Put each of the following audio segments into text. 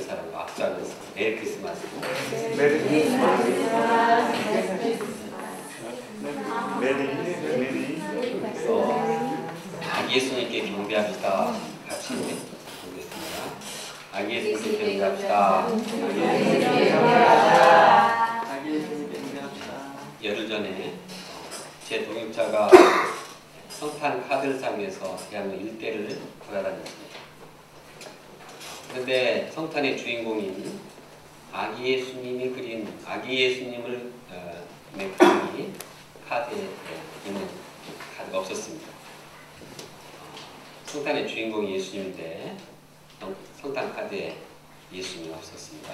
사람과 악수하면서 메리 크리스마스. 메리 아기 예수님께 경배합시다. 같이 보겠습니다. 아기 예수님께 경배합시다. 열흘 전에 제 동역자가 성탄 카드상에서 대한민국 일대를 돌아다녔습니다. 그런데 성탄의 주인공인 아기 예수님이 그린 아기 예수님을 그린 카드에 있는 카드가 없었습니다. 성탄의 주인공이 예수님인데 성탄 카드에 예수님이 없었습니다.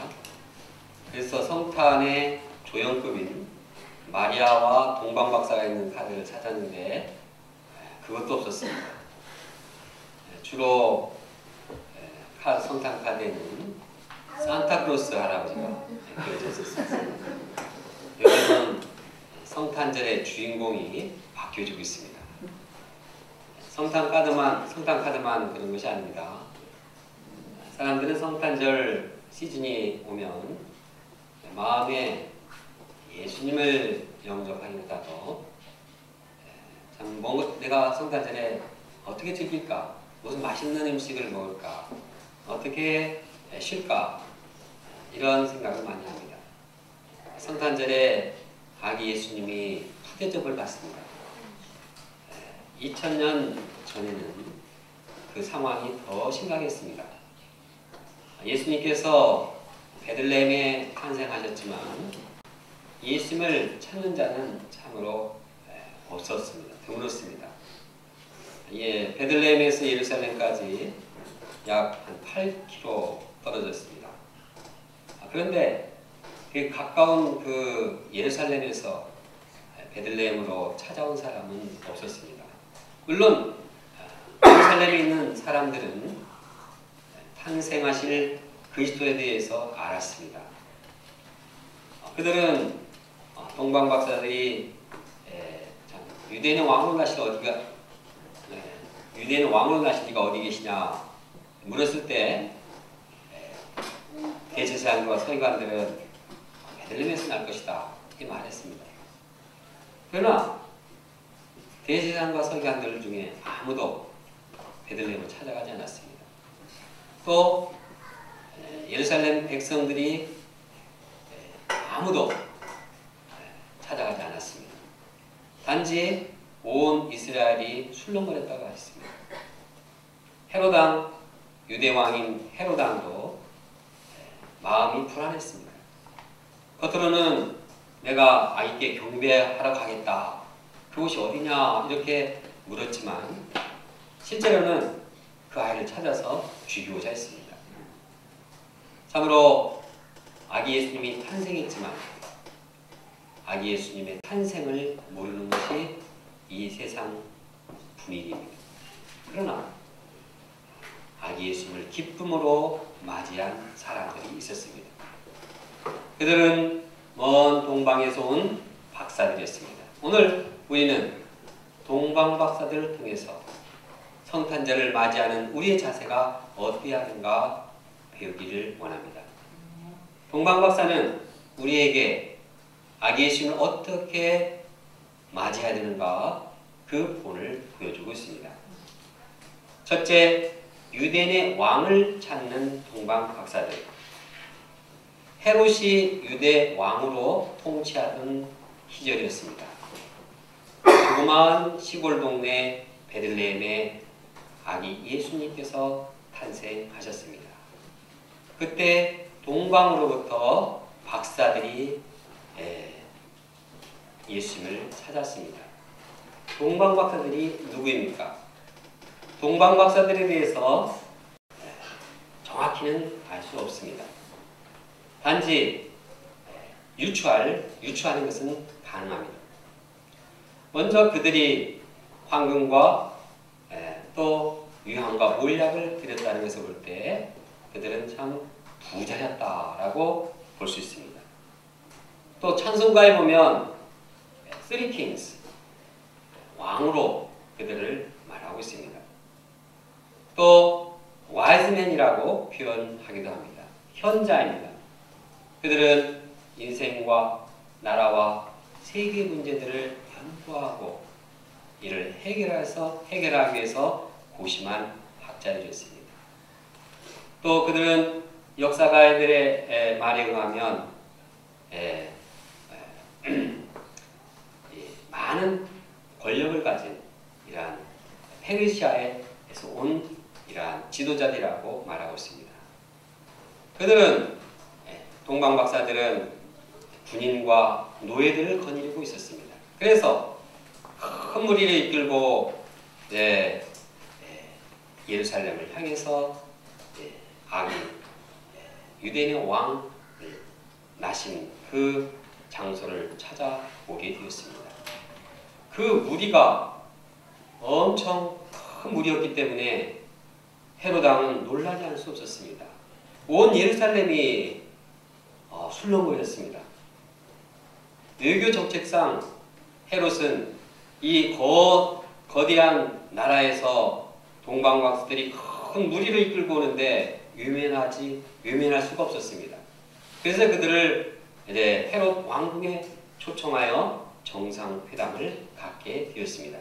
그래서 성탄의 조연급인 마리아와 동방박사가 있는 카드를 찾았는데 그것도 없었습니다. 주로 성탄 카드에는 산타크로스 할아버지가 그려져 있었습니다. 여기는 성탄절의 주인공이 바뀌어지고 있습니다. 성탄 카드만 그런 것이 아닙니다. 사람들은 성탄절 시즌이 오면 마음에 예수님을 영접하기보다도 참 뭔가 내가 성탄절에 어떻게 즐길까, 무슨 맛있는 음식을 먹을까, 어떻게 쉴까, 이런 생각을 많이 합니다. 성탄절에 아기 예수님이 푸대접을 받습니다. 2000년 전에는 그 상황이 더 심각했습니다. 예수님께서 베들레헴에 탄생하셨지만 예수님을 찾는 자는 참으로 없었습니다. 드물었습니다. 베들레헴에서 예루살렘까지 약 한 8km 떨어졌습니다. 그런데 그 가까운 그 예루살렘에서 베들레헴으로 찾아온 사람은 없었습니다. 물론 예루살렘에 있는 사람들은 탄생하실 그리스도에 대해서 알았습니다. 그들은 동방박사들이 유대인의 왕으로 나실 유대인의 왕으로 나실 이가 어디 계시냐 물었을 때 대제사장과 서기관들은 베들레헴에서 날 것이다 이렇게 말했습니다. 그러나 대제사장과 서기관들 중에 아무도 베들레헴을 찾아가지 않았습니다. 또 예루살렘 백성들이 아무도 찾아가지 않았습니다. 단지 온 이스라엘이 술렁거렸다고 했습니다. 헤로당, 유대왕인 헤로당도 마음이 불안했습니다. 겉으로는 내가 아이께 경배하러 가겠다, 그곳이 어디냐 이렇게 물었지만 실제로는 그 아이를 찾아서 죽이고자 했습니다. 참으로 아기 예수님이 탄생했지만 아기 예수님의 탄생을 모르는 것이 이 세상 분위기입니다. 그러나 아기 예수님을 기쁨으로 맞이한 사람들이 있었습니다. 그들은 먼 동방에서 온 박사들이었습니다. 오늘 우리는 동방 박사들을 통해서 성탄절을 맞이하는 우리의 자세가 어떻게 하는가 배우기를 원합니다. 동방 박사는 우리에게 아기 예수님을 어떻게 맞이해야 되는가 그 본을 보여주고 있습니다. 첫째, 유대인의 왕을 찾는 동방 박사들. 헤롯이 유대 왕으로 통치하던 시절이었습니다. 조그마한 시골 동네 베들레헴에 아기 예수님께서 탄생하셨습니다. 그때 동방으로부터 박사들이 예수님을 찾았습니다. 동방 박사들이 누구입니까? 동방 박사들에 대해서 정확히는 알 수 없습니다. 단지 유추하는 것은 가능합니다. 먼저 그들이 황금과 또 유향과 몰약을 드렸다는 것을 볼 때 그들은 참 부자였다라고 볼 수 있습니다. 또 찬송가에 보면 Three Kings, 왕으로 그들을 말하고 있습니다. 또 Wise Men이라고 표현하기도 합니다. 현자입니다. 그들은 인생과 나라와 세계 문제들을 연구하고 이를 해결하기 위해서 고심한 학자들이었습니다. 또 그들은 역사가들의 말에 의하면 많은 권력을 가진 이러한 페르시아에서 온 이러한 지도자들이라고 말하고 있습니다. 그들은 동방박사들은 군인과 노예들을 거느리고 있었습니다. 그래서 큰 무리를 이끌고 예루살렘을 향해서 유대인의 왕을 나신 그 장소를 찾아오게 되었습니다. 그 무리가 엄청 큰 무리였기 때문에 헤롯 왕은 놀라지 않을 수 없었습니다. 온 예루살렘이 술렁거렸습니다. 외교 정책상 헤롯은 이 거대한 나라에서 동방박사들이 큰 무리를 이끌고 오는데 외면할 수가 없었습니다. 그래서 그들을 헤롯 왕궁에 초청하여 정상회담을 갖게 되었습니다.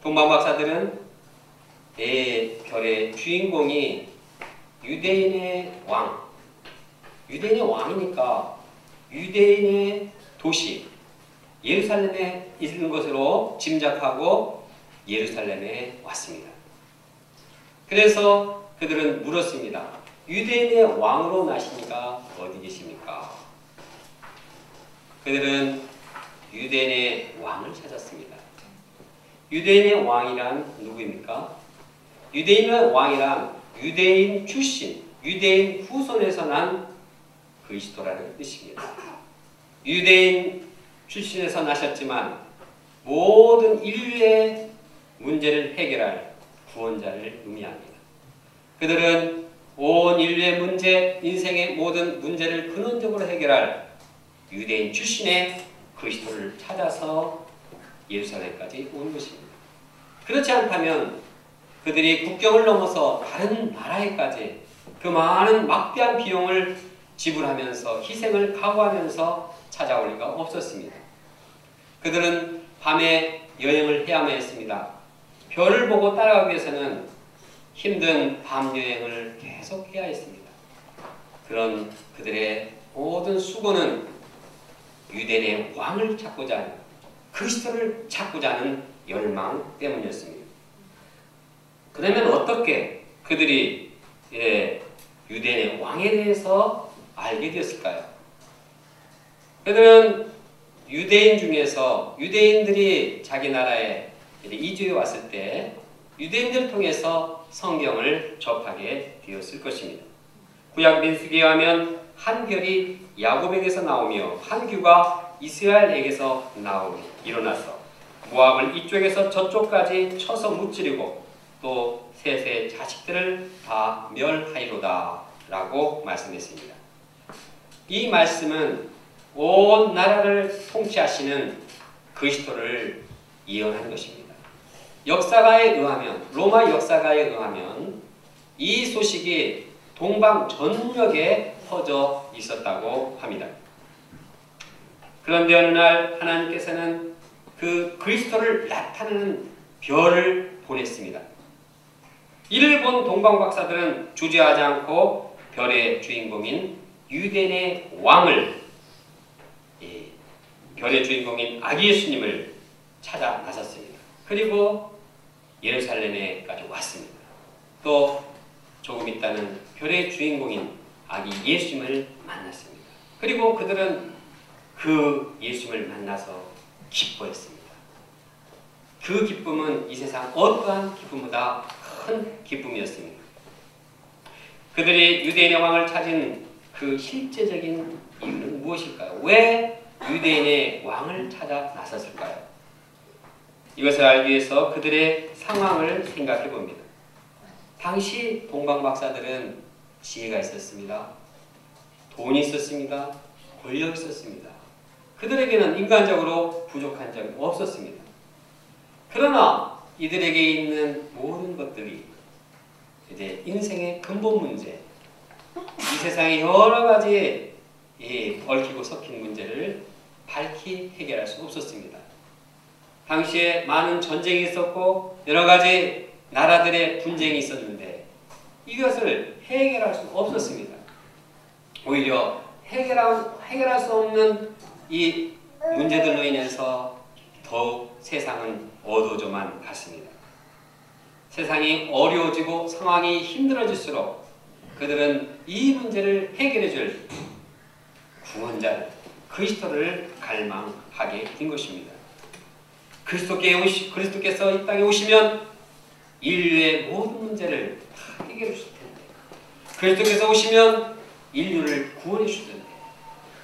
동방박사들은 별의 주인공이 유대인의 왕이니까 유대인의 도시 예루살렘에 있는 것으로 짐작하고 예루살렘에 왔습니다. 그래서 그들은 물었습니다. 유대인의 왕으로 나시니까 어디 계십니까? 그들은 유대인의 왕을 찾았습니다. 유대인의 왕이란 누구입니까? 유대인의 왕이란 유대인 출신, 유대인 후손에서 난 그리스도라는 뜻입니다. 유대인 출신에서 나셨지만 모든 인류의 문제를 해결할 구원자를 의미합니다. 그들은 온 인류의 문제, 인생의 모든 문제를 근원적으로 해결할 유대인 출신의 그리스도를 찾아서 예루살렘까지 온 것입니다. 그렇지 않다면 그들이 국경을 넘어서 다른 나라에까지 그 많은 막대한 비용을 지불하면서 희생을 각오하면서 찾아올 리가 없었습니다. 그들은 밤에 여행을 해야만 했습니다. 별을 보고 따라가기 위해서는 힘든 밤 여행을 계속해야 했습니다. 그런 그들의 모든 수고는 유대인의 왕을 찾고자 하는 그리스도를 찾고자 하는 열망 때문이었습니다. 그러면 어떻게 그들이 유대인의 왕에 대해서 알게 되었을까요? 그들은 유대인 중에서 유대인들이 자기 나라에 이주해 왔을 때 유대인들을 통해서 성경을 접하게 되었을 것입니다. 구약 민수기에 하면 한 별이 야곱에게서 나오며 한 규가 이스라엘에게서 일어나서 모압을 이쪽에서 저쪽까지 쳐서 무찌르고 또 셋의 자식들을 다 멸하리로다 라고 말씀했습니다. 이 말씀은 온 나라를 통치하시는 그리스도를 예언한 것입니다. 로마 역사가에 의하면 이 소식이 동방 전역에 퍼져 있었다고 합니다. 그런데 어느 날 하나님께서는 그 그리스도를 나타내는 별을 보냈습니다. 이를 본 동방박사들은 주저하지 않고 별의 주인공인 유대인의 왕을, 별의 주인공인 아기 예수님을 찾아 나섰습니다. 그리고 예루살렘에까지 왔습니다. 또 조금 있다는 별의 주인공인 아기 예수님을 만났습니다. 그리고 그들은 그 예수님을 만나서 기뻐했습니다. 그 기쁨은 이 세상 어떠한 기쁨보다 큰 기쁨이었습니다. 그들이 유대인의 왕을 찾은 그 실제적인 이유는 무엇일까요? 왜 유대인의 왕을 찾아 나섰을까요? 이것을 알기 위해서 그들의 상황을 생각해 봅니다. 당시 동방박사들은 지혜가 있었습니다. 돈이 있었습니다. 권력이 있었습니다. 그들에게는 인간적으로 부족한 점이 없었습니다. 그러나 이들에게 있는 모든 것들이 이제 인생의 근본 문제, 세상의 여러 가지 얽히고 섞인 문제를 밝히 해결할 수 없었습니다. 당시에 많은 전쟁이 있었고 여러 가지 나라들의 분쟁이 있었는데 이것을 해결할 수 없었습니다. 오히려 해결할 수 없는 이 문제들로 인해서 더욱 세상은 어두워져만 갔습니다. 세상이 어려워지고 상황이 힘들어질수록 그들은 이 문제를 해결해 줄 구원자를 그리스도를 갈망하게 된 것입니다. 그리스도께서 이 땅에 오시면 인류의 모든 문제를 다 해결해 주실 텐데, 그리스도께서 오시면 인류를 구원해 주실 텐데,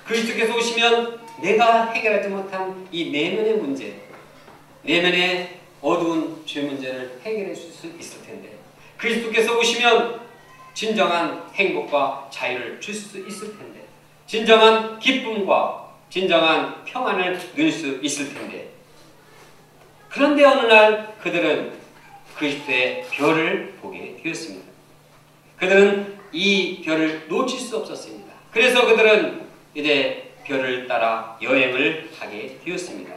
그리스도께서 오시면 내가 해결하지 못한 이 내면의 문제, 내면의 어두운 죄 문제를 해결해 줄 수 있을 텐데, 그리스도께서 오시면 진정한 행복과 자유를 줄 수 있을 텐데, 진정한 기쁨과 진정한 평안을 누릴 수 있을 텐데, 그런데 어느 날 그들은 그리스도의 별을 보게 되었습니다. 그들은 이 별을 놓칠 수 없었습니다. 그래서 그들은 이제 별을 따라 여행을 하게 되었습니다.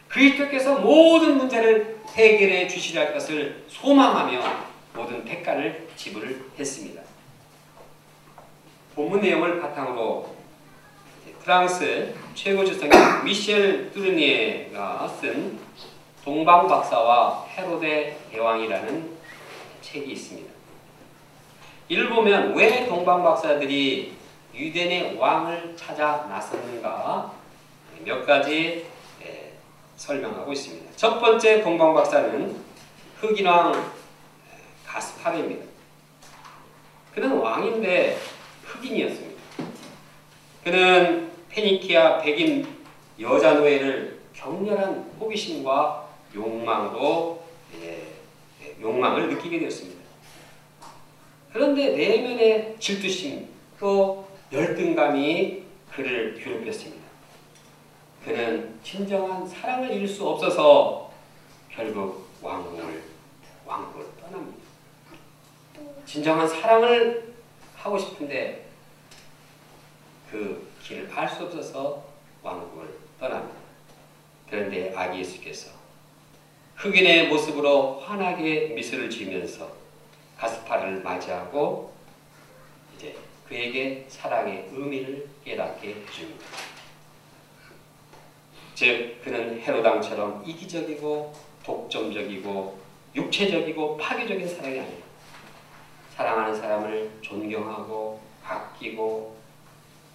그리스도께서 모든 문제를 해결해 주시려 할 것을 소망하며 모든 대가를 지불했습니다. 본문 내용을 바탕으로 프랑스 최고 주성인 미셸 뚜르니에가 쓴 동방박사와 헤로데 대왕이라는 책이 있습니다. 이를 보면 왜 동방박사들이 유대인의 왕을 찾아 나섰는가 몇 가지 설명하고 있습니다. 첫 번째 동방박사는 흑인왕 가스파르입니다. 그는 왕인데 흑인이었습니다. 그는 페니키아 백인 여자 노예를 격렬한 호기심과 욕망을 느끼게 되었습니다. 그런데 내면의 질투심 또 열등감이 그를 괴롭혔습니다. 그는 진정한 사랑을 잃을 수 없어서 결국 왕국을 떠납니다. 진정한 사랑을 하고 싶은데 그 길을 알 수 없어서 왕국을 떠납니다. 그런데 아기 예수께서 흑인의 모습으로 환하게 미소를 지으면서 가스파르를 맞이하고 이제 그에게 사랑의 의미를 깨닫게 해줍니다. 즉 그는 헤로당처럼 이기적이고 독점적이고 육체적이고 파괴적인 사랑이 아니에요. 사랑하는 사람을 존경하고 아끼고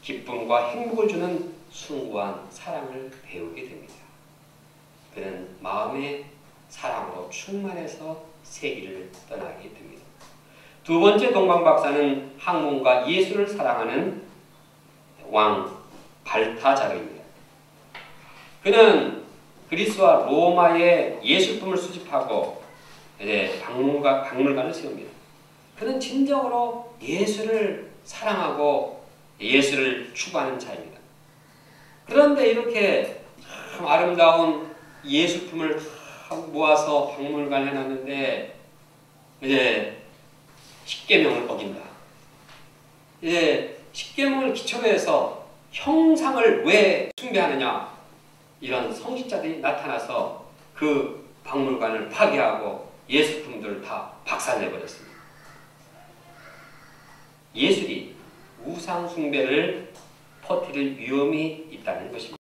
기쁨과 행복을 주는 숭고한 사랑을 배우게 됩니다. 그는 마음의 사랑으로 충만해서 세기를 떠나게 됩니다. 두 번째 동방박사는 학문과 예술을 사랑하는 왕 발타자르입니다. 그는 그리스와 로마의 예술품을 수집하고 이제 박물관을 세웁니다. 그는 진정으로 예술을 사랑하고 예술을 추구하는 자입니다. 그런데 이렇게 참 아름다운 예술품을 모아서 박물관에 해놨는데 이제 십계명을 어긴다. 이제 십계명을 기초로 해서 형상을 왜 숭배하느냐, 이런 성직자들이 나타나서 그 박물관을 파괴하고 예술품들을 다 박살내버렸습니다. 예술이 우상 숭배를 퍼뜨릴 위험이 있다는 것입니다.